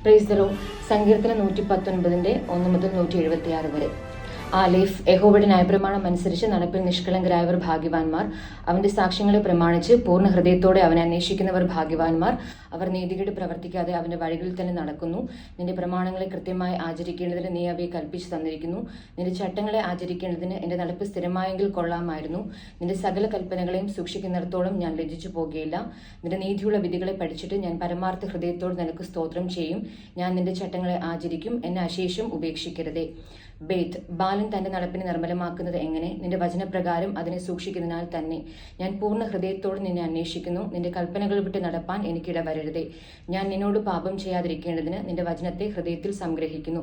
Praise the Lord. സങ്കീർത്തനം 119 1 മുതൽ 176 വരെ. ആലേഫ്. യഹോവയുടെ ന്യായപ്രമാണം അനുസരിച്ച് നടപ്പിൽ നിഷ്കളങ്കരായവർ ഭാഗ്യവാന്മാർ. അവന്റെ സാക്ഷ്യങ്ങളെ പ്രമാണിച്ച് പൂർണ്ണ ഹൃദയത്തോടെ അവനെ അന്വേഷിക്കുന്നവർ ഭാഗ്യവാന്മാർ. അവർ നീതികേട് പ്രവർത്തിക്കാതെ അവന്റെ വഴികളിൽ തന്നെ നടക്കുന്നു. നിന്റെ പ്രമാണങ്ങളെ കൃത്യമായി ആചരിക്കേണ്ടതിന് നീ അവയെ കൽപ്പിച്ചു തന്നിരിക്കുന്നു. നിന്റെ ചട്ടങ്ങളെ ആചരിക്കേണ്ടതിന് എന്റെ നടപ്പ് സ്ഥിരമായെങ്കിൽ കൊള്ളാമായിരുന്നു. നിന്റെ സകല കൽപ്പനകളെയും സൂക്ഷിക്കുന്നിടത്തോളം ഞാൻ ലജ്ജിച്ചു പോകുകയില്ല. നിന്റെ നീതിയുള്ള വിധികളെ പഠിച്ചിട്ട് ഞാൻ പരമാർത്ഥ ഹൃദയത്തോട് നിനക്ക് സ്തോത്രം ചെയ്യും. ഞാൻ നിന്റെ ചട്ടങ്ങളെ ആചരിക്കും. എന്നെ അശേഷം ഉപേക്ഷിക്കരുതേ. ബേത്ത്. ബാലൻ തന്റെ നടപ്പിനെ നിർമ്മലമാക്കുന്നത് എങ്ങനെ? നിന്റെ വചനപ്രകാരം അതിനെ സൂക്ഷിക്കുന്നതിനാൽ തന്നെ. ഞാൻ പൂർണ്ണ ഹൃദയത്തോട് നിന്നെ അന്വേഷിക്കുന്നു. നിന്റെ കൽപ്പനകൾ വിട്ട് നടപ്പാൻ എനിക്കിട വരരുതേ. ഞാൻ നിന്നോട് പാപം ചെയ്യാതിരിക്കേണ്ടതിന് നിന്റെ വചനത്തെ ഹൃദയത്തിൽ സംഗ്രഹിക്കുന്നു.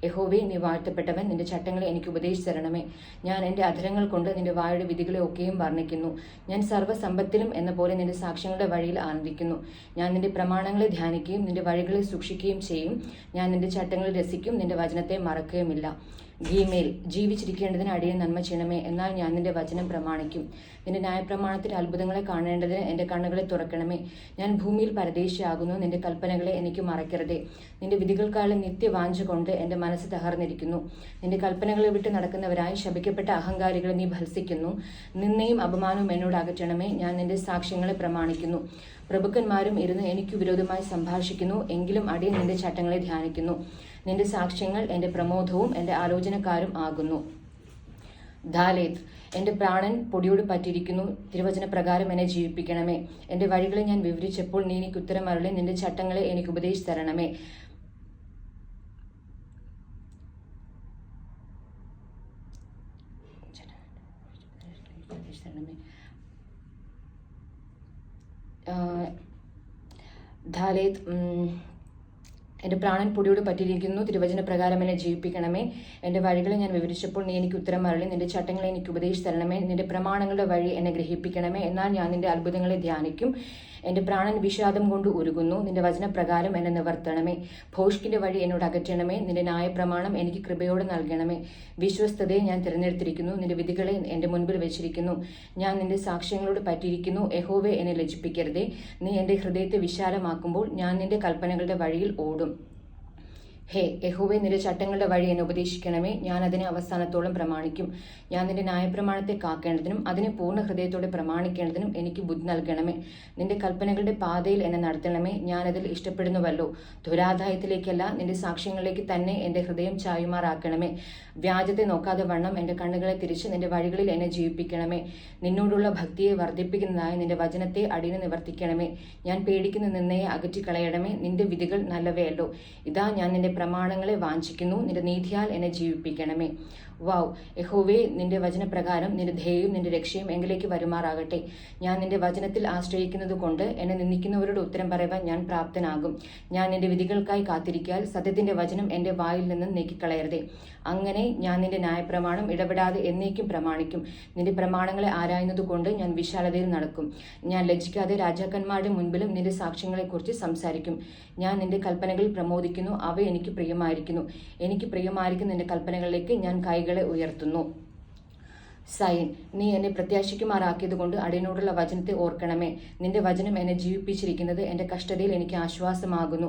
യഹോവേ, നീ വാഴ്ത്തപ്പെട്ടവൻ. നിന്റെ ചട്ടങ്ങളെ എനിക്ക് ഉപദേശിച്ചു തരണമേ. ഞാൻ എന്റെ അധരങ്ങൾ കൊണ്ട് നിന്റെ വായുടെ വിധികളെ ഒക്കെയും വർണ്ണിക്കുന്നു. ഞാൻ സർവ്വസമ്പത്തിലും എന്ന പോലെ നിന്റെ സാക്ഷ്യങ്ങളുടെ വഴിയിൽ ആനന്ദിക്കുന്നു. ഞാൻ നിന്റെ പ്രമാണങ്ങളെ ധ്യാനിക്കുകയും നിന്റെ വഴികളെ സൂക്ഷിക്കുകയും ചെയ്യും. ഞാൻ നിന്റെ ചട്ടങ്ങളിൽ രസിക്കും. നിന്റെ വചനത്തെ മറക്കുകയുമില്ല. ഗീമേൽ. ജീവിച്ചിരിക്കേണ്ടതിന് അടിയൻ നന്മ ചെയ്യണമേ, എന്നാൽ ഞാൻ നിന്റെ വചനം പ്രമാണിക്കും. നിന്റെ ന്യായപ്രമാണത്തിൽ അത്ഭുതങ്ങളെ കാണേണ്ടതിന് എന്റെ കണ്ണുകളെ തുറക്കണമേ. ഞാൻ ഭൂമിയിൽ പരദേശിയാകുന്നു. നിന്റെ കൽപ്പനകളെ എനിക്ക് മറക്കരുതേ. നിന്റെ വിധികൾക്കാളും നിത്യവാഞ്ച കൊണ്ട് എന്റെ മനസ്സ് തകർന്നിരിക്കുന്നു. നിന്റെ കൽപ്പനകളെ വിട്ട് നടക്കുന്നവരായി ശപിക്കപ്പെട്ട അഹങ്കാരികളെ നീ ഭത്സിക്കുന്നു. നിന്നെയും അപമാനവും എന്നോട് അകറ്റണമേ. ഞാൻ നിന്റെ സാക്ഷ്യങ്ങളെ പ്രമാണിക്കുന്നു. പ്രഭുക്കന്മാരും ഇരുന്ന് എനിക്ക് വിരോധമായി സംഭാഷിക്കുന്നു. എങ്കിലും അടിയൻ നിന്റെ ചട്ടങ്ങളെ ധ്യാനിക്കുന്നു. നിന്റെ സാക്ഷ്യങ്ങൾ എന്റെ പ്രമോദവും എന്റെ ആലോചനക്കാരും ആകുന്നു. ദാലേത്ത്. എന്റെ പ്രാണൻ പൊടിയോട് പറ്റിയിരിക്കുന്നു. തിരുവചന പ്രകാരം എന്നെ ജീവിപ്പിക്കണമേ. എന്റെ വഴികളെ ഞാൻ വിവരിച്ചപ്പോൾ നീ എനിക്ക് ഉത്തരം അരുളി. നിന്റെ ചട്ടങ്ങളെ എനിക്ക് ഉപദേശിച്ചു തരണമേ. ദാലേത്ത്. എന്റെ പ്രാണൻ പൊടിയോട് പറ്റിയിരിക്കുന്നു. തിരുവചന പ്രകാരം എന്നെ ജീവിപ്പിക്കണമേ. എന്റെ വഴികളെ ഞാൻ വിവരിച്ചപ്പോൾ നീ എനിക്ക് ഉത്തരം അരുളി. നിന്റെ ചട്ടങ്ങളെ എനിക്ക് ഉപദേശിച്ചു തരണമേ. നിന്റെ പ്രമാണങ്ങളുടെ വഴി എന്നെ ഗ്രഹിപ്പിക്കണമേ. എന്നാൽ ഞാൻ നിന്റെ അത്ഭുതങ്ങളെ ധ്യാനിക്കും. എന്റെ പ്രാണൻ വിഷാദം കൊണ്ട് ഉരുകുന്നു. നിന്റെ വചനപ്രകാരം എന്നെ നിവർത്തണമേ. ഭോഷ്കിന്റെ വഴി എന്നോട് അകറ്റണമേ. നിന്റെ ന്യായപ്രമാണം എനിക്ക് കൃപയോടെ നൽകണമേ. വിശ്വസ്തതയെ ഞാൻ തിരഞ്ഞെടുത്തിരിക്കുന്നു. നിന്റെ വിധികളെ എന്റെ മുൻപിൽ വെച്ചിരിക്കുന്നു. ഞാൻ നിന്റെ സാക്ഷ്യങ്ങളോട് പറ്റിയിരിക്കുന്നു. യഹോവേ, എന്നെ ലജ്ജിപ്പിക്കരുതേ. നീ എന്റെ ഹൃദയത്തെ വിശാലമാക്കുമ്പോൾ ഞാൻ നിന്റെ കൽപ്പനകളുടെ വഴിയിൽ ഓടും. ഹേ യഹോവേ, നിന്റെ ചട്ടങ്ങളുടെ വഴി എന്നെ ഉപദേശിക്കണമേ. ഞാൻ അതിനെ അവസാനത്തോളം പ്രമാണിക്കും. ഞാൻ നിന്റെ ന്യായപ്രമാണത്തെ കാക്കേണ്ടതിനും അതിനെ പൂർണ്ണ ഹൃദയത്തോടെ പ്രമാണിക്കേണ്ടതിനും എനിക്ക് ബുദ്ധി നൽകണമേ. നിന്റെ കൽപ്പനകളുടെ പാതയിൽ എന്നെ നടത്തണമേ. ഞാനതിൽ ഇഷ്ടപ്പെടുന്നുവല്ലോ. ദുരാദായത്തിലേക്കല്ല, നിന്റെ സാക്ഷ്യങ്ങളിലേക്ക് തന്നെ എന്റെ ഹൃദയം ചായുമാറാക്കണമേ. വ്യാജത്തെ നോക്കാതെ വണ്ണം എന്റെ കണ്ണുകളെ തിരിച്ച് നിന്റെ വഴികളിൽ എന്നെ ജീവിപ്പിക്കണമേ. നിന്നോടുള്ള ഭക്തിയെ വർദ്ധിപ്പിക്കുന്നതായി നിന്റെ വചനത്തെ അടിയന് നിവർത്തിക്കണമേ. ഞാൻ പേടിക്കുന്ന നിന്നയെ അകറ്റിക്കളയണമേ. നിന്റെ വിധികൾ നല്ലവയല്ലോ. ഇതാ ഞാൻ നിന്റെ പ്രമാണങ്ങളെ വാഞ്ചിക്കുന്നു. നിന്റെ നീതിയാൽ എന്നെ ജീവിപ്പിക്കണമേ. വാവ്. യഹോവേ, നിന്റെ വചനപ്രകാരം നിന്റെ ദയയും നിന്റെ രക്ഷയും എങ്കിലേക്ക് വരുമാറാകട്ടെ. ഞാൻ നിന്റെ വചനത്തിൽ ആശ്രയിക്കുന്നത് കൊണ്ട് എന്നെ നിന്ദിക്കുന്നവരോട് ഉത്തരം പറയുവാൻ ഞാൻ പ്രാപ്തനാകും. ഞാൻ നിന്റെ വിധികൾക്കായി കാത്തിരിക്കാൽ സത്യത്തിന്റെ വചനം എന്റെ വായിൽ നിന്നും നീക്കിക്കളയരുതേ. അങ്ങനെ ഞാൻ നിന്റെ ന്യായപ്രമാണം ഇടപെടാതെ എന്നേക്കും പ്രമാണിക്കും. നിന്റെ പ്രമാണങ്ങളെ ആരായുന്നത് കൊണ്ട് ഞാൻ വിശാലതയിൽ നടക്കും. ഞാൻ ലജ്ജിക്കാതെ രാജാക്കന്മാരുടെ മുൻപിലും നിന്റെ സാക്ഷ്യങ്ങളെക്കുറിച്ച് സംസാരിക്കും. ഞാൻ നിന്റെ കൽപ്പനകളിൽ പ്രമോദിക്കുന്നു. അവ എനിക്ക് പ്രിയമായിരിക്കുന്നു. എനിക്ക് പ്രിയമായിരിക്കുന്ന നിന്റെ കൽപ്പനകളിലേക്ക് ഞാൻ കൈകളെ ഉയർത്തുന്നു. സൈൻ. നീ എന്നെ പ്രത്യാശിക്കുമാറാക്കിയത് കൊണ്ട് അടിയനോടുള്ള വചനത്തെ ഓർക്കണമേ. നിന്റെ വചനം എന്നെ ജീവിപ്പിച്ചിരിക്കുന്നത് എന്റെ കഷ്ടതയിൽ എനിക്ക് ആശ്വാസമാകുന്നു.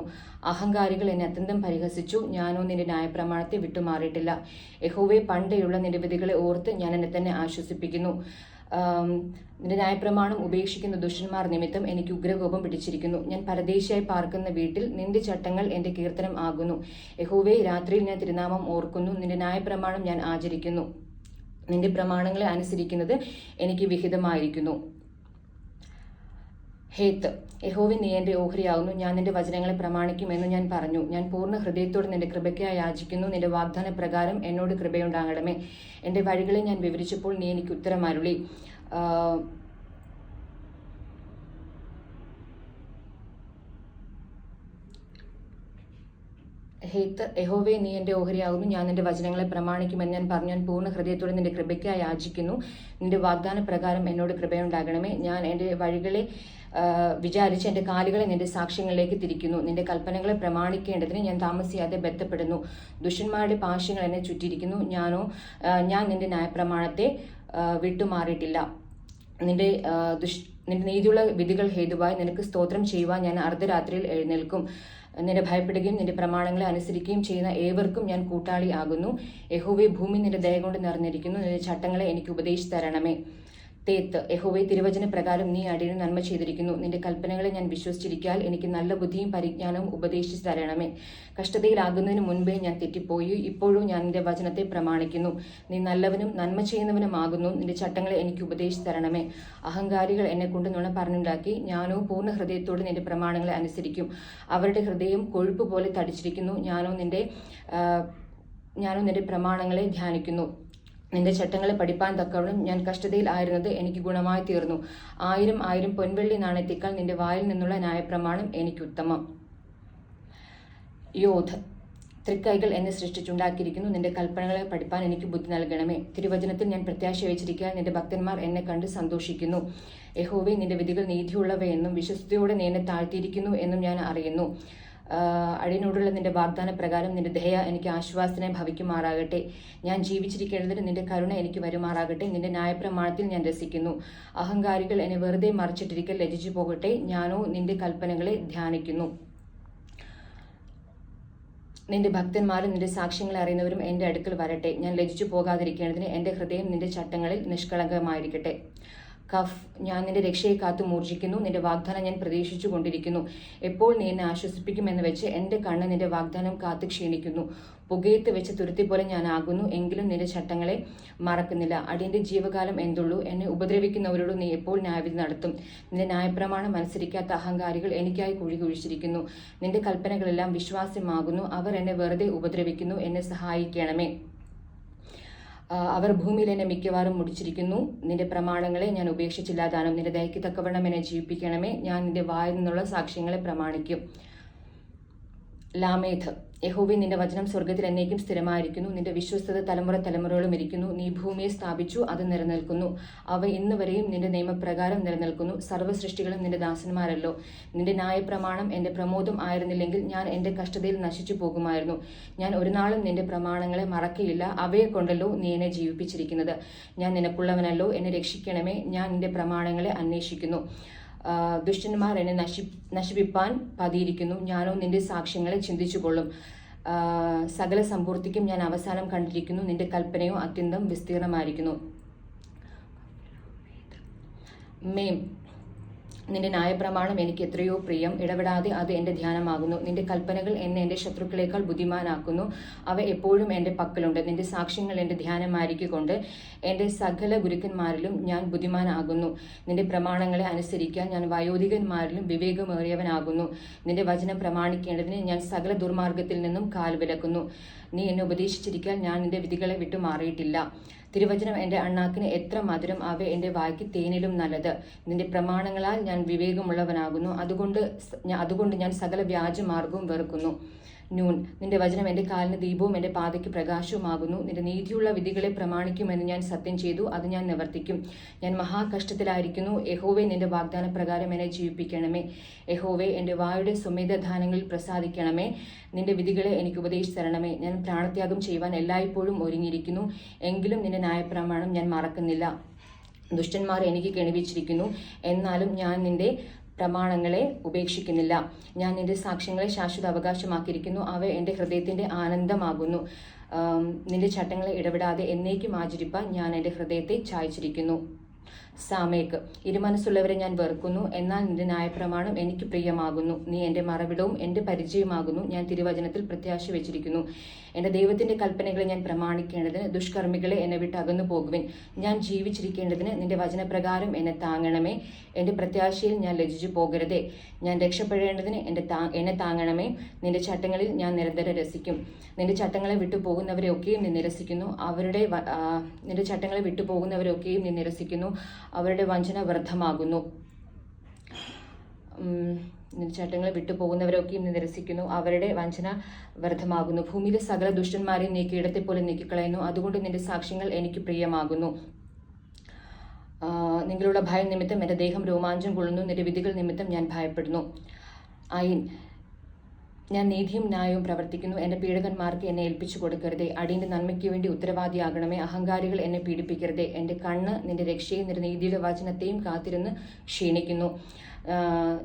അഹങ്കാരികൾ എന്നെ അത്യന്തം പരിഹസിച്ചു. ഞാനോ നിന്റെ ന്യായപ്രമാണത്തെ വിട്ടുമാറിയിട്ടില്ല. യഹോവേ, പണ്ടേയുള്ള നിന്റെ വിധികളെ ഓർത്ത് ഞാൻ എന്നെ തന്നെ ആശ്വസിപ്പിക്കുന്നു. നിന്റെ ന്യായപ്രമാണം ഉപേക്ഷിക്കുന്ന ദുഷ്ടന്മാർ നിമിത്തം എനിക്ക് ഉഗ്രകോപം പിടിച്ചിരിക്കുന്നു. ഞാൻ പരദേശിയായി പാർക്കുന്ന വീട്ടിൽ നിന്റെ ചട്ടങ്ങൾ എന്റെ കീർത്തനം ആകുന്നു. യഹോവേ, രാത്രിയിൽ ഞാൻ തിരുനാമം ഓർക്കുന്നു. നിന്റെ ന്യായപ്രമാണം ഞാൻ ആചരിക്കുന്നു. നിന്റെ പ്രമാണങ്ങളെ അനുസരിക്കുന്നത് എനിക്ക് വിഹിതമായിരിക്കുന്നു. ഹേത്ത്. യഹോവേ, നീ എന്റെ ഓഹരിയാകുന്നു. ഞാൻ നിന്റെ വചനങ്ങളെ പ്രമാണിക്കുമെന്ന് ഞാൻ പറഞ്ഞു. ഞാൻ പൂർണ്ണ ഹൃദയത്തോടെ നിന്റെ കൃപയ്ക്കായി യാചിക്കുന്നു. നിന്റെ വാഗ്ദാന പ്രകാരം എന്നോട് കൃപയുണ്ടാകണമേ. എന്റെ വഴികളെ ഞാൻ വിവരിച്ചപ്പോൾ നീ എനിക്ക് ഉത്തരം അരുളി. ഹേത്ത്. യഹോവേ, നീ എന്റെ ഓഹരിയാകുന്നു. ഞാൻ നിന്റെ വചനങ്ങളെ പ്രമാണിക്കുമെന്ന് ഞാൻ പറഞ്ഞു. ഞാൻ പൂർണ്ണ ഹൃദയത്തോടെ നിന്റെ കൃപയ്ക്കായി യാചിക്കുന്നു. നിന്റെ വാഗ്ദാന പ്രകാരം എന്നോട് കൃപയുണ്ടാകണമേ. ഞാൻ എന്റെ വഴികളെ വിചാരിച്ച് എന്റെ കാലുകളെ നിന്റെ സാക്ഷ്യങ്ങളിലേക്ക് തിരിക്കുന്നു. നിന്റെ കൽപ്പനകളെ പ്രമാണിക്കേണ്ടതിന് ഞാൻ താമസിയാതെ ബന്ധപ്പെടുന്നു. ദുഷ്ടന്മാരുടെ പാശങ്ങൾ എന്നെ ചുറ്റിയിരിക്കുന്നു. ഞാൻ നിന്റെ ന്യായപ്രമാണത്തെ വിട്ടുമാറിയിട്ടില്ല. നിന്റെ നീതിയുള്ള വിധികൾ ഹേതുവായി നിനക്ക് സ്തോത്രം ചെയ്യുവാൻ ഞാൻ അർദ്ധരാത്രിയിൽ എഴുന്നേൽക്കും. നിന്നെ ഭയപ്പെടുകയും നിന്റെ പ്രമാണങ്ങളെ അനുസരിക്കുകയും ചെയ്യുന്ന ഏവർക്കും ഞാൻ കൂട്ടാളി ആകുന്നു. യഹോവേ, ഭൂമി നിന്റെ ദയ കൊണ്ട് നിറഞ്ഞിരിക്കുന്നു. നിന്റെ ചട്ടങ്ങളെ എനിക്ക് ഉപദേശിച്ചു തരണമേ. തേത്ത്. യഹോവേ, തിരുവചന പ്രകാരം നീ അടിയന് നന്മ ചെയ്തിരിക്കുന്നു. നിന്റെ കൽപ്പനകളെ ഞാൻ വിശ്വസിച്ചിരിക്കാൻ എനിക്ക് നല്ല ബുദ്ധിയും പരിജ്ഞാനവും ഉപദേശിച്ചു തരണമേ. കഷ്ടതയിലാകുന്നതിന് മുൻപേ ഞാൻ തെറ്റിപ്പോയി, ഇപ്പോഴും ഞാൻ നിന്റെ വചനത്തെ പ്രമാണിക്കുന്നു. നീ നല്ലവനും നന്മ ചെയ്യുന്നവനുമാകുന്നു. നിന്റെ ചട്ടങ്ങളെ എനിക്ക് ഉപദേശിച്ചു തരണമേ. അഹങ്കാരികൾ എന്നെ കൊണ്ട് നുണ പറഞ്ഞുണ്ടാക്കി, ഞാനോ പൂർണ്ണ ഹൃദയത്തോട് നിന്റെ പ്രമാണങ്ങളെ അനുസരിക്കും. അവരുടെ ഹൃദയം കൊഴുപ്പ് പോലെ തടിച്ചിരിക്കുന്നു. ഞാനോ നിന്റെ പ്രമാണങ്ങളെ ധ്യാനിക്കുന്നു. നിന്റെ ചട്ടങ്ങളെ പഠിപ്പാൻ തക്കവണ്ണം ഞാൻ കഷ്ടതയിൽ ആയിരുന്നത് എനിക്ക് ഗുണമായി തീർന്നു. 1000 പൊൻവെള്ളി നാണയത്തേക്കാൾ നിന്റെ വായിൽ നിന്നുള്ള ന്യായപ്രമാണം എനിക്ക് ഉത്തമം. യോധ്. തൃക്കൈകൾ എന്നെ സൃഷ്ടിച്ചുണ്ടാക്കിയിരിക്കുന്നു. നിന്റെ കൽപ്പനകളെ പഠിപ്പാൻ എനിക്ക് ബുദ്ധി നൽകണമേ. തിരുവചനത്തിൽ ഞാൻ പ്രത്യാശ വച്ചിരിക്കാൻ നിന്റെ ഭക്തന്മാർ എന്നെ കണ്ട് സന്തോഷിക്കുന്നു. യഹോവേ, നിന്റെ വിധികൾ നീതിയുള്ളവയെന്നും വിശ്വസ്തയോടെ നീ എന്നെ താഴ്ത്തിയിരിക്കുന്നു എന്നും ഞാൻ അറിയുന്നു. അടിയനോടുള്ള നിന്റെ വാഗ്ദാന പ്രകാരം നിന്റെ ദയ എനിക്ക് ആശ്വാസത്തിനായി ഭവിക്കുമാറാകട്ടെ. ഞാൻ ജീവിച്ചിരിക്കേണ്ടതിന് നിന്റെ കരുണ എനിക്ക് വരുമാറാകട്ടെ. നിന്റെ ന്യായപ്രമാണത്തിൽ ഞാൻ രസിക്കുന്നു. അഹങ്കാരികൾ എന്നെ വെറുതെ മറിച്ചിട്ടിരിക്കൽ ലജ്ജിച്ചു പോകട്ടെ. ഞാനോ നിന്റെ കൽപ്പനകളെ ധ്യാനിക്കുന്നു. നിന്റെ ഭക്തന്മാരും നിന്റെ സാക്ഷ്യങ്ങളെ അറിയുന്നവരും എൻ്റെ അടുക്കൽ വരട്ടെ. ഞാൻ ലജ്ജിച്ചു പോകാതിരിക്കേണ്ടതിന് എൻ്റെ ഹൃദയം നിന്റെ ചട്ടങ്ങളിൽ നിഷ്കളങ്കമായിരിക്കട്ടെ. കഫ്. ഞാൻ നിന്റെ രക്ഷയെ കാത്തു മൂർജിക്കുന്നു. നിന്റെ വാഗ്ദാനം ഞാൻ പ്രതീക്ഷിച്ചു കൊണ്ടിരിക്കുന്നു. എപ്പോൾ നീ എന്നെ ആശ്വസിപ്പിക്കുമെന്ന് വെച്ച് എൻ്റെ കണ്ണ് നിന്റെ വാഗ്ദാനം കാത്ത് ക്ഷീണിക്കുന്നു. പുകയത്ത് വെച്ച് തുരുത്തി പോലെ ഞാൻ ആകുന്നു, എങ്കിലും നിന്റെ ചട്ടങ്ങളെ മറക്കുന്നില്ല. അടിയന്റെ ജീവകാലം എന്തുള്ളൂ? എന്നെ ഉപദ്രവിക്കുന്നവരോട് നീ എപ്പോൾ ന്യായവിധി നടത്തും? നിന്റെ ന്യായപ്രമാണം അനുസരിക്കാത്ത അഹങ്കാരികൾ എനിക്കായി കുഴി കുഴിച്ചിരിക്കുന്നു. നിന്റെ കൽപ്പനകളെല്ലാം വിശ്വാസ്യമാകുന്നു. അവർ എന്നെ വെറുതെ ഉപദ്രവിക്കുന്നു. എന്നെ സഹായിക്കണമേ. അവർ ഭൂമിയിൽ എന്നെ മിക്കവാറും മുടിച്ചിരിക്കുന്നു. നിന്റെ പ്രമാണങ്ങളെ ഞാൻ ഉപേക്ഷിച്ചില്ലാതാനും. നിന്റെ ദയയ്ക്ക് തക്കവണ്ണം എന്നെ ജീവിപ്പിക്കണമേ. ഞാൻ നിന്റെ വായിൽ നിന്നുള്ള സാക്ഷ്യങ്ങളെ പ്രമാണിക്കും. ലാമേധ്. യഹോവേ, നിന്റെ വചനം സ്വർഗത്തിൽ എന്നേക്കും സ്ഥിരമായിരിക്കുന്നു. നിന്റെ വിശ്വസ്തത തലമുറയോളം ഇരിക്കുന്നു. നീ ഭൂമിയെ സ്ഥാപിച്ചു, അത് നിലനിൽക്കുന്നു. അവ ഇന്ന് വരെയും നിന്റെ നിയമപ്രകാരം നിലനിൽക്കുന്നു. സർവ്വസൃഷ്ടികളും നിന്റെ ദാസന്മാരല്ലോ. നിന്റെ ന്യായപ്രമാണം എന്റെ പ്രമോദം ആയിരുന്നില്ലെങ്കിൽ ഞാൻ എന്റെ കഷ്ടതയിൽ നശിച്ചു പോകുമായിരുന്നു. ഞാൻ ഒരു നാളും നിന്റെ പ്രമാണങ്ങളെ മറക്കയില്ല. അവയെ കൊണ്ടല്ലോ നീ എന്നെ ജീവിപ്പിച്ചിരിക്കുന്നത്. ഞാൻ നിനക്കുള്ളവനല്ലോ. എന്നെ രക്ഷിക്കണമേ. ഞാൻ നിന്റെ പ്രമാണങ്ങളെ അന്വേഷിക്കുന്നു. ദുഷ്ടന്മാർ എന്നെ നശിപ്പിപ്പാൻ പതിയിരിക്കുന്നു. ഞാനോ നിന്റെ സാക്ഷ്യങ്ങളെ ചിന്തിച്ചുകൊള്ളും. സകല സമ്പൂർത്തിക്കും ഞാൻ അവസാനം കണ്ടിരിക്കുന്നു. നിന്റെ കൽപ്പനയോ അത്യന്തം വിസ്തീർണമായിരിക്കുന്നു. മേം. നിന്റെ ന്യായപ്രമാണം എനിക്ക് എത്രയോ പ്രിയം. ഇടപെടാതെ അത് എൻ്റെ ധ്യാനമാകുന്നു. നിന്റെ കൽപ്പനകൾ എന്നെ എൻ്റെ ശത്രുക്കളേക്കാൾ ബുദ്ധിമാനാക്കുന്നു. അവ എപ്പോഴും എൻ്റെ പക്കലുണ്ട്. നിന്റെ സാക്ഷ്യങ്ങൾ എൻ്റെ ധ്യാനമായിരിക്കൊണ്ട് എൻ്റെ സകല ഗുരുക്കന്മാരിലും ഞാൻ ബുദ്ധിമാനാകുന്നു. നിന്റെ പ്രമാണങ്ങളെ അനുസരിക്കാൻ ഞാൻ വയോധികന്മാരിലും വിവേകമേറിയവനാകുന്നു. നിന്റെ വചനം പ്രമാണിക്കേണ്ടതിന് ഞാൻ സകല ദുർമാർഗത്തിൽ നിന്നും കാൽവിലക്കുന്നു. നീ എന്നെ ഉപദേശിച്ചിരിക്കാൻ ഞാൻ നിന്റെ വിധികളെ വിട്ടു മാറിയിട്ടില്ല. തിരുവചനം എൻ്റെ അണ്ണാക്കിന് എത്ര മധുരം, അവ എൻ്റെ വായ്ക്ക് തേനിലും നല്ലത്. നിന്റെ പ്രമാണങ്ങളാൽ ഞാൻ വിവേകമുള്ളവനാകുന്നു. അതുകൊണ്ട് ഞാൻ സകല വ്യാജമാർഗവും വെറുക്കുന്നു. നൂൻ. നിന്റെ വചനം എൻ്റെ കാലിന് ദീപവും എൻ്റെ പാതയ്ക്ക് പ്രകാശവുമാകുന്നു. നിന്റെ നീതിയുള്ള വിധികളെ പ്രമാണിക്കുമെന്ന് ഞാൻ സത്യം ചെയ്തു, അത് ഞാൻ നിവർത്തിക്കും. ഞാൻ മഹാകഷ്ടത്തിലായിരിക്കുന്നു. യഹോവേ, നിന്റെ വാഗ്ദാന പ്രകാരം എന്നെ ജീവിപ്പിക്കണമേ. യഹോവേ, എൻ്റെ വായുടെ സുമേധദാനങ്ങളിൽ പ്രസാദിക്കണമേ. നിന്റെ വിധികളെ എനിക്ക് ഉപദേശിച്ചു തരണമേ. ഞാൻ പ്രാണത്യാഗം ചെയ്യുവാൻ എല്ലായ്പ്പോഴും ഒരുങ്ങിയിരിക്കുന്നു, എങ്കിലും നിന്റെ ന്യായപ്രമാണം ഞാൻ മറക്കുന്നില്ല. ദുഷ്ടന്മാർ എനിക്ക് കെണിവിച്ചിരിക്കുന്നു, എന്നാലും ഞാൻ നിന്റെ പ്രമാണങ്ങളെ ഉപേക്ഷിക്കുന്നില്ല. ഞാൻ നിന്റെ സാക്ഷ്യങ്ങളെ ശാശ്വത അവകാശമാക്കിയിരിക്കുന്നു. അവ എൻ്റെ ഹൃദയത്തിൻ്റെ ആനന്ദമാകുന്നു. നിന്റെ ചട്ടങ്ങളെ ഇടപെടാതെ എന്നേക്കും ആചരിപ്പാൻ ഞാൻ എൻ്റെ ഹൃദയത്തെ ചായ്ച്ചിരിക്കുന്നു. സാമേക്ക്. ഇരുമനസ്സുള്ളവരെ ഞാൻ വെറുക്കുന്നു, എന്നാൽ നിന്റെ ന്യായപ്രമാണം എനിക്ക് പ്രിയമാകുന്നു. നീ എൻ്റെ മറവിടവും എൻ്റെ പരിചയമാകുന്നു. ഞാൻ തിരുവചനത്തിൽ പ്രത്യാശ വെച്ചിരിക്കുന്നു. എൻ്റെ ദൈവത്തിൻ്റെ കൽപ്പനകളെ ഞാൻ പ്രമാണിക്കേണ്ടതിന് ദുഷ്കർമ്മികളെ എന്നെ വിട്ട് അകന്നു പോകുവിൻ. ഞാൻ ജീവിച്ചിരിക്കേണ്ടതിന് നിന്റെ വചനപ്രകാരം എന്നെ താങ്ങണമേ. എൻ്റെ പ്രത്യാശയിൽ ഞാൻ ലജ്ജിച്ചു പോകരുതേ. ഞാൻ രക്ഷപ്പെടേണ്ടതിന് എന്നെ താങ്ങണമേ. നിന്റെ ചട്ടങ്ങളിൽ ഞാൻ നിരന്തരം രസിക്കും. നിന്റെ ചട്ടങ്ങളെ വിട്ടുപോകുന്നവരെയൊക്കെയും നീ നിരസിക്കുന്നു. നിന്റെ ചട്ടങ്ങളെ വിട്ടുപോകുന്നവരെയൊക്കെയും നീ നിരസിക്കുന്നു. അവരുടെ വഞ്ചന വ്യർത്ഥമാകുന്നു. ചട്ടങ്ങളെ വിട്ടുപോകുന്നവരൊക്കെയും നിരസിക്കുന്നു. അവരുടെ വഞ്ചന വ്യർത്ഥമാകുന്നു. ഭൂമിയിലെ സകല ദുഷ്ടന്മാരെയും നീ കീടത്തെ പോലെ നീക്കിക്കളയുന്നു. അതുകൊണ്ട് നിന്റെ സാക്ഷ്യങ്ങൾ എനിക്ക് പ്രിയമാകുന്നു. നിങ്ങളുടെ ഭയം നിമിത്തം എൻ്റെ ദേഹം രോമാഞ്ചം കൊള്ളുന്നു. നിന്റെ വിധികൾ നിമിത്തം ഞാൻ ഭയപ്പെടുന്നു. ആയിൻ. ഞാൻ നീതിയും ന്യായവും പ്രവർത്തിക്കുന്നു. എൻ്റെ പീഡകന്മാർക്ക് എന്നെ ഏൽപ്പിച്ചു കൊടുക്കരുതേ. അടിയന്റെ നന്മയ്ക്ക് വേണ്ടി ഉത്തരവാദിയാകണമേ. അഹങ്കാരികൾ എന്നെ പീഡിപ്പിക്കരുതേ. എൻ്റെ കണ്ണ് നിന്റെ രക്ഷയും നിന്റെ നീതിയുടെ വചനത്തെയും കാത്തിരുന്ന് ക്ഷീണിക്കുന്നു.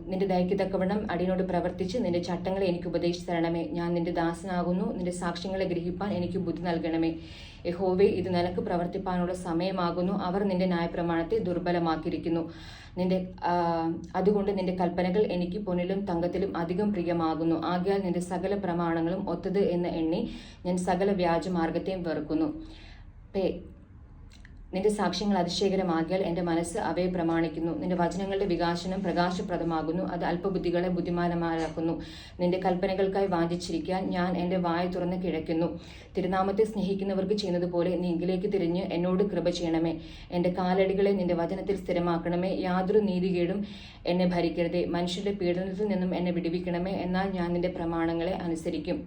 നിന്റെ ദയയ്ക്ക് തക്കവണ്ണം അടിയനോട് പ്രവർത്തിച്ച് നിന്റെ ചട്ടങ്ങളെ എനിക്ക് ഉപദേശിച്ചു തരണമേ. ഞാൻ നിന്റെ ദാസനാകുന്നു. നിന്റെ സാക്ഷ്യങ്ങളെ ഗ്രഹിപ്പാൻ എനിക്ക് ബുദ്ധി നൽകണമേ. യഹോവേ, ഇത് നിനക്ക് പ്രവർത്തിപ്പാനുള്ള സമയമാകുന്നു. അവർ നിന്റെ ന്യായപ്രമാണത്തെ ദുർബലമാക്കിയിരിക്കുന്നു. അതുകൊണ്ട് നിന്റെ കൽപ്പനകൾ എനിക്ക് പൊന്നിലും തങ്കത്തിലും അധികം പ്രിയമാകുന്നു. ആകയാൽ നിന്റെ സകല പ്രമാണങ്ങളും ഒത്തത് എന്ന് എണ്ണി ഞാൻ സകല വ്യാജമാർഗത്തെയും വെറുക്കുന്നു. നിന്റെ സാക്ഷ്യങ്ങൾ അതിശയകരമാകിയാൽ എൻ്റെ മനസ്സ് അവയെ പ്രമാണിക്കുന്നു. നിന്റെ വചനങ്ങളുടെ വികാസനം പ്രകാശപ്രദമാകുന്നു. അത് അല്പബുദ്ധികളെ ബുദ്ധിമാന്മാരാക്കുന്നു. നിന്റെ കൽപ്പനകൾക്കായി വാഞ്ചിച്ചിരിക്കാൻ ഞാൻ എൻ്റെ വായ തുറന്ന് കിഴക്കുന്നു. തിരുനാമത്തെ സ്നേഹിക്കുന്നവർക്ക് ചെയ്യുന്നത് പോലെ നീ എങ്കിലേക്ക് തിരിഞ്ഞ് എന്നോട് കൃപ ചെയ്യണമേ. എൻ്റെ കാലടികളെ നിന്റെ വചനത്തിൽ സ്ഥിരമാക്കണമേ. യാതൊരു നീതികേടും എന്നെ ഭരിക്കരുതേ. മനുഷ്യരുടെ പീഡനത്തിൽ നിന്നും എന്നെ വിടുവിക്കണമേ. എന്നാൽ ഞാൻ നിന്റെ പ്രമാണങ്ങളെ അനുസരിക്കും.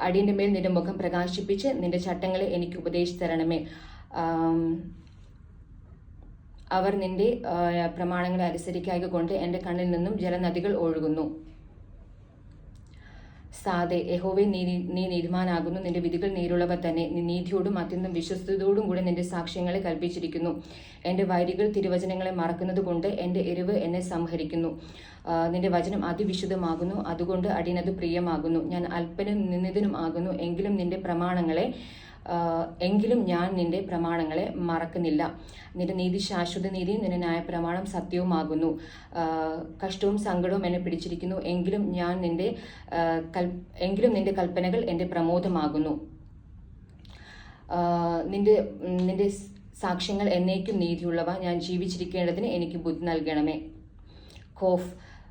അടിയൻ്റെ മേൽ നിന്റെ മുഖം പ്രകാശിപ്പിച്ച് നിന്റെ ചട്ടങ്ങളെ എനിക്ക് ഉപദേശിച്ചു തരണമേ. അവർ നിന്റെ പ്രമാണങ്ങളെ അനുസരിക്കായ്ക കൊണ്ട് എൻ്റെ കണ്ണിൽ നിന്നും ജലനദികൾ ഒഴുകുന്നു. സാദേ, യഹോവേ, നീ നീതിമാനാകുന്നു. നിന്റെ വിധികൾ നേരുള്ളവ തന്നെ. നീ നീതിയോടും അത്യന്തം വിശ്വസ്തയോടും കൂടെ നിന്റെ സാക്ഷ്യങ്ങളെ കൽപ്പിച്ചിരിക്കുന്നു. എൻ്റെ വൈരികൾ തിരുവചനങ്ങളെ മറക്കുന്നത് കൊണ്ട് എൻ്റെ എരിവ് എന്നെ സംഹരിക്കുന്നു. നിന്റെ വചനം അതിവിശുദ്ധമാകുന്നു. അതുകൊണ്ട് അടിയനത് പ്രിയമാകുന്നു. ഞാൻ അല്പനും നിന്ദിതനും ആകുന്നു. എങ്കിലും ഞാൻ നിന്റെ പ്രമാണങ്ങളെ മറക്കുന്നില്ല. നിന്റെ നീതി ശാശ്വത നീതിയും നിന്റെ ന്യായപ്രമാണം സത്യവുമാകുന്നു. കഷ്ടവും സങ്കടവും എന്നെ പിടിച്ചിരിക്കുന്നു. എങ്കിലും നിന്റെ കൽപ്പനകൾ എൻ്റെ പ്രമോദമാകുന്നു. നിന്റെ സാക്ഷ്യങ്ങൾ എന്നേക്കും നീതിയുള്ളവ. ഞാൻ ജീവിച്ചിരിക്കേണ്ടതിന് എനിക്ക് ബുദ്ധി നൽകണമേ. ഖോഫ്,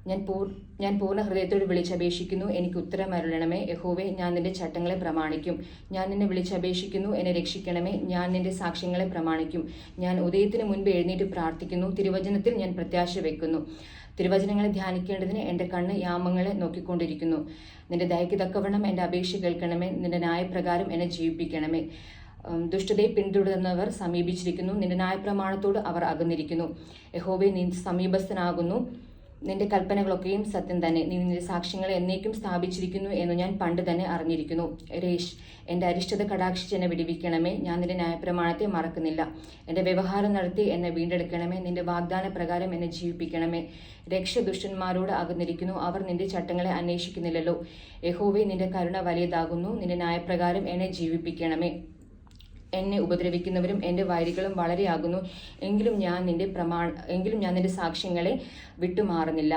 ഞാൻ പൂർണ്ണ ഹൃദയത്തോട് വിളിച്ചപേക്ഷിക്കുന്നു. എനിക്ക് ഉത്തരം അരുളണമേ. യഹോവേ, ഞാൻ നിന്റെ ചട്ടങ്ങളെ പ്രമാണിക്കും. ഞാൻ നിന്നെ വിളിച്ചപേക്ഷിക്കുന്നു. എന്നെ രക്ഷിക്കണമേ. ഞാൻ നിന്റെ സാക്ഷ്യങ്ങളെ പ്രമാണിക്കും. ഞാൻ ഉദയത്തിന് മുൻപ് എഴുന്നേറ്റ് പ്രാർത്ഥിക്കുന്നു. തിരുവചനത്തിൽ ഞാൻ പ്രത്യാശ വെക്കുന്നു. തിരുവചനങ്ങളെ ധ്യാനിക്കേണ്ടതിന് എൻ്റെ കണ്ണ് യാമങ്ങളെ നോക്കിക്കൊണ്ടിരിക്കുന്നു. നിന്റെ ദയയ്ക്ക് തക്കവണ്ണം എൻ്റെ അപേക്ഷ കേൾക്കണമേ. നിന്റെ ന്യായപ്രകാരം എന്നെ ജീവിപ്പിക്കണമേ. ദുഷ്ടതയെ പിന്തുടർന്നവർ സമീപിച്ചിരിക്കുന്നു. നിന്റെ ന്യായപ്രമാണത്തോട് അവർ അകന്നിരിക്കുന്നു. യഹോവേ, നീ സമീപസ്ഥനാകുന്നു. നിന്റെ കൽപ്പനകളൊക്കെയും സത്യം തന്നെ. നീ നിന്റെ സാക്ഷ്യങ്ങളെ എന്നേക്കും സ്ഥാപിച്ചിരിക്കുന്നു എന്ന് ഞാൻ പണ്ട് തന്നെ അറിഞ്ഞിരിക്കുന്നു. രേഷ്, എൻ്റെ അരിഷ്ടത കടാക്ഷിച്ച് എന്നെ വിടുവിക്കണമേ. ഞാൻ നിന്റെ ന്യായപ്രമാണത്തെ മറക്കുന്നില്ല. എൻ്റെ വ്യവഹാരം നടത്തി എന്നെ വീണ്ടെടുക്കണമേ. നിന്റെ വാഗ്ദാന പ്രകാരം എന്നെ ജീവിപ്പിക്കണമേ. രക്ഷ ദുഷ്ടന്മാരോട് അകന്നിരിക്കുന്നു. അവർ നിന്റെ ചട്ടങ്ങളെ അന്വേഷിക്കുന്നില്ലല്ലോ. യഹോവേ, നിന്റെ കരുണ വലിയതാകുന്നു. നിന്റെ ന്യായപ്രകാരം എന്നെ ജീവിപ്പിക്കണമേ. എന്നെ ഉപദ്രവിക്കുന്നവരും എൻ്റെ വൈരികളും വളരെയാകുന്നു. എങ്കിലും ഞാൻ നിന്റെ സാക്ഷ്യങ്ങളെ വിട്ടുമാറുന്നില്ല.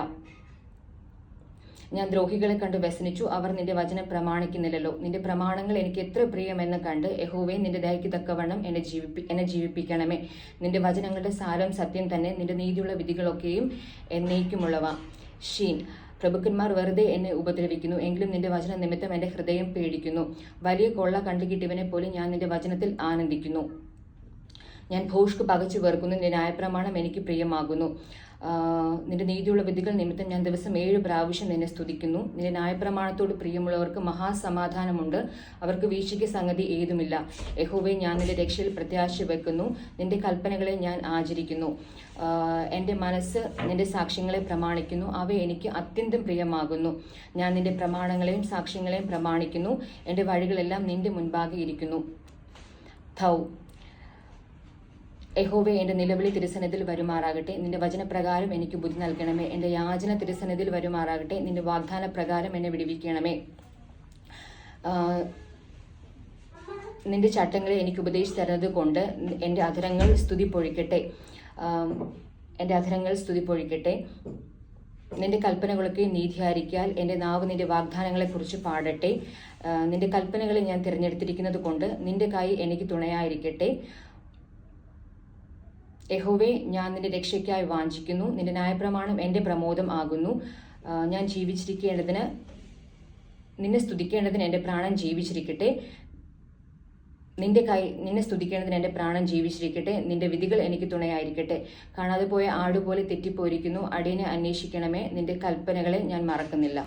ഞാൻ ദ്രോഹികളെ കണ്ട് വ്യസനിച്ചു. അവർ നിന്റെ വചനം പ്രമാണിക്കുന്നില്ലല്ലോ. നിന്റെ പ്രമാണങ്ങൾ എനിക്ക് എത്ര പ്രിയമെന്ന് കണ്ട് യഹോവേ, നിന്റെ ദയയ്ക്ക് തക്കവണ്ണം എന്നെ ജീവിപ്പിക്കണമേ. നിന്റെ വചനങ്ങളുടെ സാരം സത്യം തന്നെ. നിന്റെ നീതിയുള്ള വിധികളൊക്കെയും എന്നേക്കുമുള്ളവ. ഷീൻ, പ്രഭുക്കന്മാർ വെറുതെ എന്നെ ഉപദ്രവിക്കുന്നു. എങ്കിലും നിന്റെ വചന നിമിത്തം എൻ്റെ ഹൃദയം പേടിക്കുന്നു. വലിയ കൊള്ള കണ്ടുകിട്ടിയവനെ പോലെ ഞാൻ നിന്റെ വചനത്തിൽ ആനന്ദിക്കുന്നു. ഞാൻ ഭോഷ്ക് പകച്ചു വെറുക്കുന്നു. നിന്റെ ന്യായപ്രമാണം എനിക്ക് പ്രിയമാകുന്നു. നിന്റെ നീതിയുള്ള വിധികൾ നിമിത്തം ഞാൻ ദിവസം 7 പ്രാവശ്യം നിന്നെ സ്തുതിക്കുന്നു. നിന്റെ ന്യായപ്രമാണത്തോട് പ്രിയമുള്ളവർക്ക് മഹാസമാധാനമുണ്ട്. അവർക്ക് വീഴ്ചയ്ക്ക് സംഗതി ഏതുമില്ല. യഹോവേ, ഞാൻ നിന്റെ രക്ഷയിൽ പ്രത്യാശ വെക്കുന്നു. നിന്റെ കൽപ്പനകളെ ഞാൻ ആചരിക്കുന്നു. എൻ്റെ മനസ്സ് നിന്റെ സാക്ഷ്യങ്ങളെ പ്രമാണിക്കുന്നു. അവ എനിക്ക് അത്യന്തം പ്രിയമാകുന്നു. ഞാൻ നിന്റെ പ്രമാണങ്ങളെയും സാക്ഷ്യങ്ങളെയും പ്രമാണിക്കുന്നു. എൻ്റെ വഴികളെല്ലാം നിന്റെ മുൻപാകെ ഇരിക്കുന്നു. ഥൗ, യഹോവേ, എൻ്റെ നിലവിളി തിരുസന്നിധിയിൽ വരുമാറാകട്ടെ. നിന്റെ വചനപ്രകാരം എനിക്ക് ബുദ്ധി നൽകണമേ. എൻ്റെ യാചന തിരുസന്നിധിയിൽ വരുമാറാകട്ടെ. നിന്റെ വാഗ്ദാന പ്രകാരം എന്നെ വിടുവിക്കണമേ. നിന്റെ ചട്ടങ്ങളെ എനിക്ക് ഉപദേശിച്ചു തരുന്നത് കൊണ്ട് എൻ്റെ അധരങ്ങൾ സ്തുതി പൊഴിക്കട്ടെ. നിന്റെ കൽപ്പനകളൊക്കെ നീതിയായിരിക്കാൽ എൻ്റെ നാവ് നിന്റെ വാഗ്ദാനങ്ങളെക്കുറിച്ച് പാടട്ടെ. നിന്റെ കൽപ്പനകളെ ഞാൻ തിരഞ്ഞെടുത്തിരിക്കുന്നത് കൊണ്ട് നിന്റെ കൈ എനിക്ക് തുണയായിരിക്കട്ടെ. യഹോവേ, ഞാൻ നിന്റെ രക്ഷയ്ക്കായി വാഞ്ചിക്കുന്നു. നിന്റെ ന്യായപ്രമാണം എൻ്റെ പ്രമോദം ആകുന്നു. ഞാൻ ജീവിച്ചിരിക്കേണ്ടതിന് നിന്നെ സ്തുതിക്കേണ്ടതിന് എൻ്റെ പ്രാണൻ ജീവിച്ചിരിക്കട്ടെ. നിന്നെ സ്തുതിക്കേണ്ടതിന് എൻ്റെ പ്രാണൻ ജീവിച്ചിരിക്കട്ടെ. നിന്റെ വിധികൾ എനിക്ക് തുണയായിരിക്കട്ടെ. കാണാതെ പോയ ആടുപോലെ തെറ്റിപ്പോയിരിക്കുന്നു. അടിയനെ അന്വേഷിക്കണമേ. നിന്റെ കൽപ്പനകളെ ഞാൻ മറക്കുന്നില്ല.